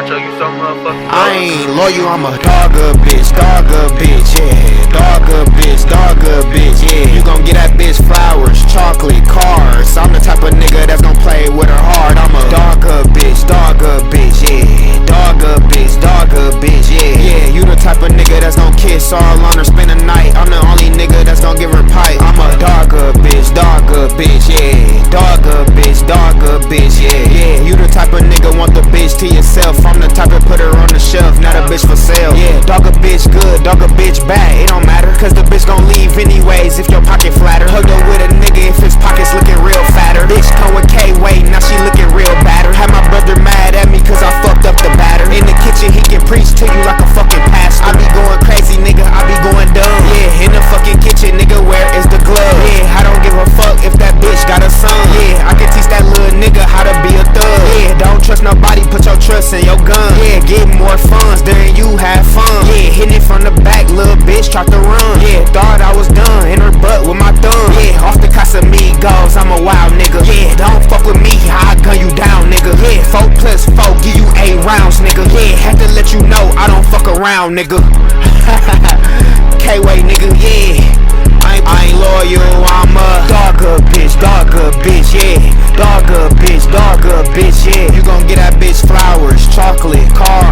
Nacho, you so motherfucking I ain't loyal, I'm a dogger bitch, yeah. Dogger bitch, yeah. You gon' get that bitch flowers, chocolate, cars. I'm the type of nigga that's gon' play with her heart. I'm a dogger bitch, yeah. Dogger bitch, yeah. Yeah, you the type of nigga that's gon' kiss all on her, spend the night. I'm the only nigga that's gon' give her pipe. I'm a dogger bitch, yeah. Dogger bitch, yeah. Yeah, you the type of nigga want the bitch to yourself. I'm the type of put her on the shelf, not a bitch for sale. Yeah, dog a bitch good, dog a bitch bad. It don't matter, cause the bitch gon' leave anyways if your pocket flatter. Hugged up with a nigga if his pocket's looking real fatter. Bitch come with K-Way, now she looking real batter. Had my brother mad at me cause I fucked up the batter. In the kitchen he can preach to you like a fucking pastor. I be going crazy nigga, I be going dumb. Yeah, in the fucking kitchen nigga, where is the glove? Yeah, I don't give a fuck if that bitch got a son. Yeah, I can teach that little nigga how to be a thug. Yeah, don't trust nobody, put your trust in your gun. Yeah, get more funds than you have fun. Yeah, hitting it from the back, little bitch tried to run. Yeah, thought I was done, in her butt with my thumb. Yeah, off the Casamigos, I'm a wild nigga. Yeah, don't fuck with me, I gun you down, nigga. Yeah, 4+4, give you 8 rounds, nigga. Yeah, had to let you know I don't fuck around, nigga. K-Way, nigga, yeah. I ain't loyal, I'm a dogger bitch, yeah. Dogger bitch, yeah. You gon' get that bitch flowers, chocolate, car.